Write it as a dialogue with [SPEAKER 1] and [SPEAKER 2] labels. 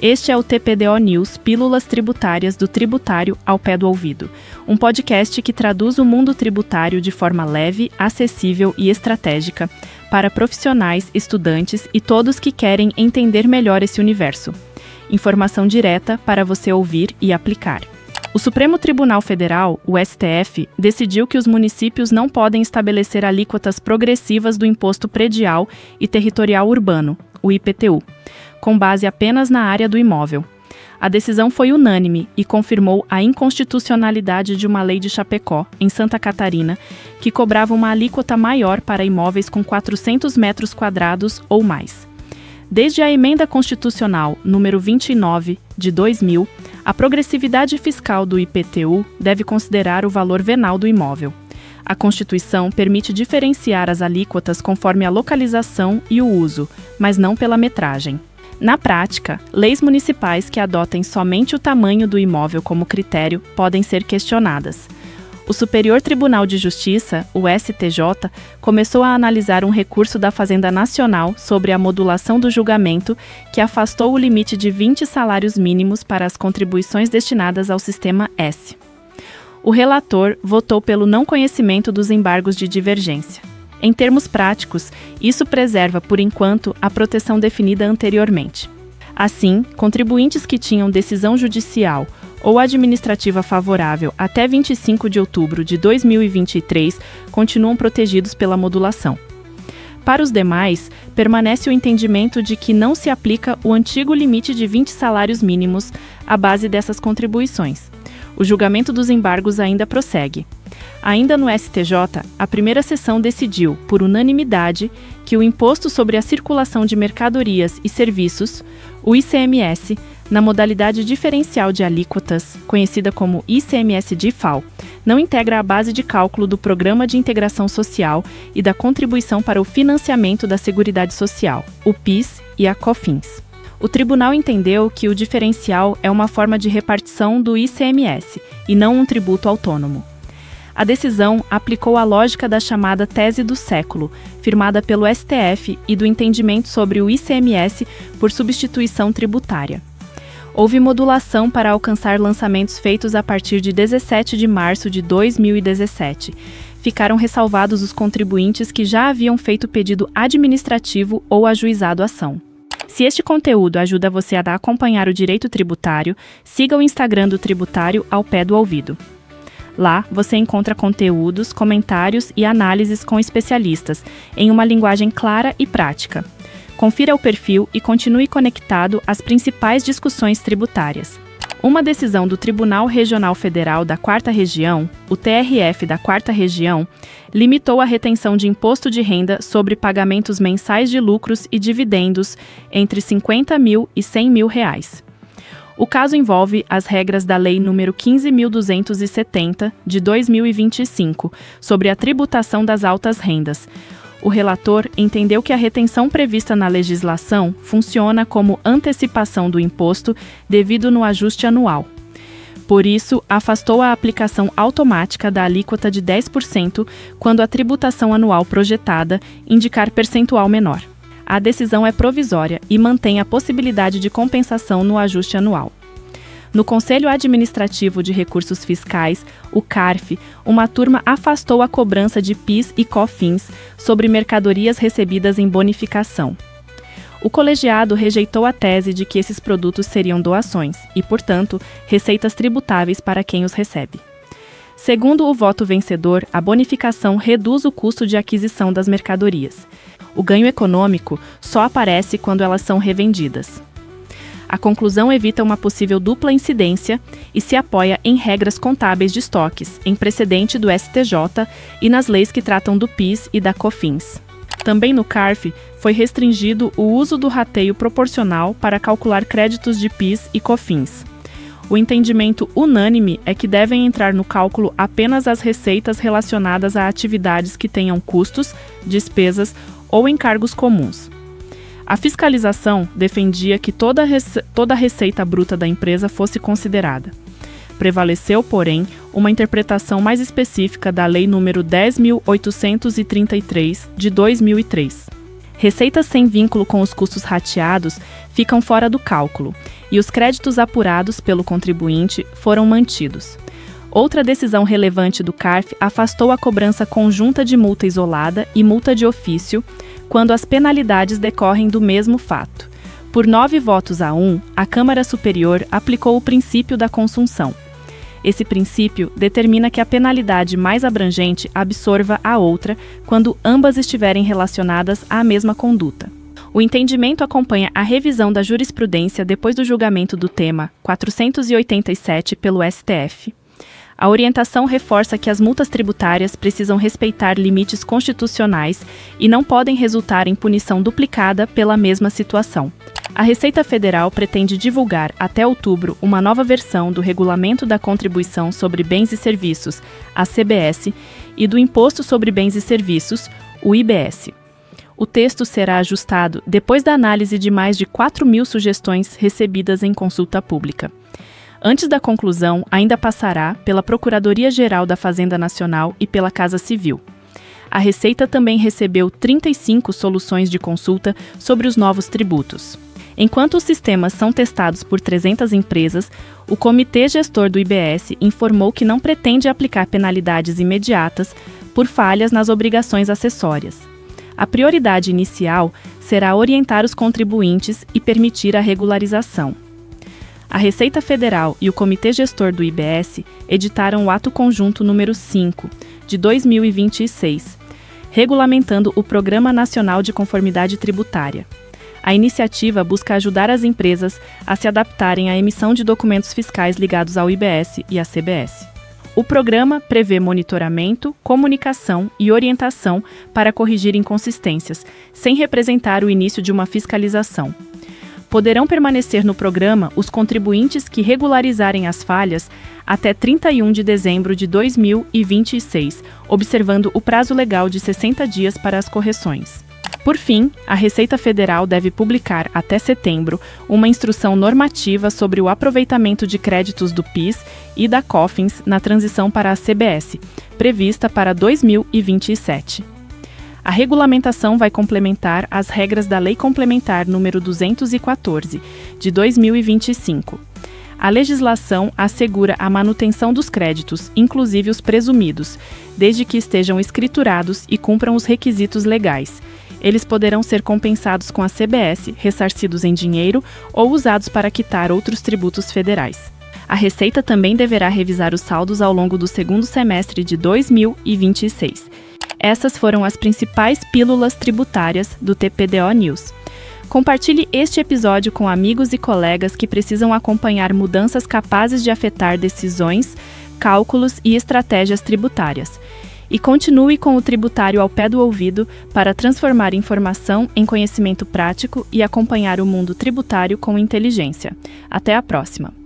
[SPEAKER 1] Este é o TPDO News, Pílulas Tributárias do Tributário ao Pé do Ouvido, um podcast que traduz o mundo tributário de forma leve, acessível e estratégica para profissionais, estudantes e todos que querem entender melhor esse universo. Informação direta para você ouvir e aplicar. O Supremo Tribunal Federal, o STF, decidiu que os municípios não podem estabelecer alíquotas progressivas do Imposto Predial e Territorial Urbano, o IPTU, com base apenas na área do imóvel. A decisão foi unânime e confirmou a inconstitucionalidade de uma lei de Chapecó, em Santa Catarina, que cobrava uma alíquota maior para imóveis com 400 metros quadrados ou mais. Desde a Emenda Constitucional número 29, de 2000, a progressividade fiscal do IPTU deve considerar o valor venal do imóvel. A Constituição permite diferenciar as alíquotas conforme a localização e o uso, mas não pela metragem. Na prática, leis municipais que adotem somente o tamanho do imóvel como critério podem ser questionadas. O Superior Tribunal de Justiça, o STJ, começou a analisar um recurso da Fazenda Nacional sobre a modulação do julgamento que afastou o limite de 20 salários mínimos para as contribuições destinadas ao Sistema S. O relator votou pelo não conhecimento dos embargos de divergência. Em termos práticos, isso preserva, por enquanto, a proteção definida anteriormente. Assim, contribuintes que tinham decisão judicial ou administrativa favorável até 25 de outubro de 2023 continuam protegidos pela modulação. Para os demais, permanece o entendimento de que não se aplica o antigo limite de 20 salários mínimos à base dessas contribuições. O julgamento dos embargos ainda prossegue. Ainda no STJ, a primeira sessão decidiu, por unanimidade, que o Imposto sobre a Circulação de Mercadorias e Serviços, o ICMS, na modalidade diferencial de alíquotas, conhecida como ICMS-DIFAL, não integra a base de cálculo do Programa de Integração Social e da Contribuição para o Financiamento da Seguridade Social, o PIS e a COFINS. O tribunal entendeu que o diferencial é uma forma de repartição do ICMS e não um tributo autônomo. A decisão aplicou a lógica da chamada tese do século, firmada pelo STF e do entendimento sobre o ICMS por substituição tributária. Houve modulação para alcançar lançamentos feitos a partir de 17 de março de 2017. Ficaram ressalvados os contribuintes que já haviam feito pedido administrativo ou ajuizado ação. Se este conteúdo ajuda você a acompanhar o direito tributário, siga o Instagram do Tributário ao Pé do Ouvido. Lá, você encontra conteúdos, comentários e análises com especialistas, em uma linguagem clara e prática. Confira o perfil e continue conectado às principais discussões tributárias. Uma decisão do Tribunal Regional Federal da 4ª Região, o TRF da 4ª Região, limitou a retenção de imposto de renda sobre pagamentos mensais de lucros e dividendos entre R$ 50 mil e R$ 100 mil. O caso envolve as regras da Lei nº 15.270, de 2025, sobre a tributação das altas rendas. O relator entendeu que a retenção prevista na legislação funciona como antecipação do imposto devido no ajuste anual. Por isso, afastou a aplicação automática da alíquota de 10% quando a tributação anual projetada indicar percentual menor. A decisão é provisória e mantém a possibilidade de compensação no ajuste anual. No Conselho Administrativo de Recursos Fiscais, o CARF, uma turma afastou a cobrança de PIS e COFINS sobre mercadorias recebidas em bonificação. O colegiado rejeitou a tese de que esses produtos seriam doações e, portanto, receitas tributáveis para quem os recebe. Segundo o voto vencedor, a bonificação reduz o custo de aquisição das mercadorias. O ganho econômico só aparece quando elas são revendidas. A conclusão evita uma possível dupla incidência e se apoia em regras contábeis de estoques, em precedente do STJ e nas leis que tratam do PIS e da COFINS. Também no CARF foi restringido o uso do rateio proporcional para calcular créditos de PIS e COFINS. O entendimento unânime é que devem entrar no cálculo apenas as receitas relacionadas a atividades que tenham custos, despesas ou encargos comuns. A fiscalização defendia que toda a receita bruta da empresa fosse considerada. Prevaleceu, porém, uma interpretação mais específica da Lei nº 10.833, de 2003. Receitas sem vínculo com os custos rateados ficam fora do cálculo e os créditos apurados pelo contribuinte foram mantidos. Outra decisão relevante do CARF afastou a cobrança conjunta de multa isolada e multa de ofício quando as penalidades decorrem do mesmo fato. Por 9 votos a 1, a Câmara Superior aplicou o princípio da consunção. Esse princípio determina que a penalidade mais abrangente absorva a outra quando ambas estiverem relacionadas à mesma conduta. O entendimento acompanha a revisão da jurisprudência depois do julgamento do tema 487 pelo STF. A orientação reforça que as multas tributárias precisam respeitar limites constitucionais e não podem resultar em punição duplicada pela mesma situação. A Receita Federal pretende divulgar até outubro uma nova versão do Regulamento da Contribuição sobre Bens e Serviços, a CBS, e do Imposto sobre Bens e Serviços, o IBS. O texto será ajustado depois da análise de mais de 4.000 sugestões recebidas em consulta pública. Antes da conclusão, ainda passará pela Procuradoria-Geral da Fazenda Nacional e pela Casa Civil. A Receita também recebeu 35 soluções de consulta sobre os novos tributos. Enquanto os sistemas são testados por 300 empresas, o Comitê Gestor do IBS informou que não pretende aplicar penalidades imediatas por falhas nas obrigações acessórias. A prioridade inicial será orientar os contribuintes e permitir a regularização. A Receita Federal e o Comitê Gestor do IBS editaram o Ato Conjunto número 5, de 2026, regulamentando o Programa Nacional de Conformidade Tributária. A iniciativa busca ajudar as empresas a se adaptarem à emissão de documentos fiscais ligados ao IBS e à CBS. O programa prevê monitoramento, comunicação e orientação para corrigir inconsistências, sem representar o início de uma fiscalização. Poderão permanecer no programa os contribuintes que regularizarem as falhas até 31 de dezembro de 2026, observando o prazo legal de 60 dias para as correções. Por fim, a Receita Federal deve publicar até setembro uma instrução normativa sobre o aproveitamento de créditos do PIS e da COFINS na transição para a CBS, prevista para 2027. A regulamentação vai complementar as regras da Lei Complementar nº 214, de 2025. A legislação assegura a manutenção dos créditos, inclusive os presumidos, desde que estejam escriturados e cumpram os requisitos legais. Eles poderão ser compensados com a CBS, ressarcidos em dinheiro ou usados para quitar outros tributos federais. A Receita também deverá revisar os saldos ao longo do segundo semestre de 2026. Essas foram as principais pílulas tributárias do TPDO News. Compartilhe este episódio com amigos e colegas que precisam acompanhar mudanças capazes de afetar decisões, cálculos e estratégias tributárias. E continue com o Tributário ao pé do ouvido para transformar informação em conhecimento prático e acompanhar o mundo tributário com inteligência. Até a próxima!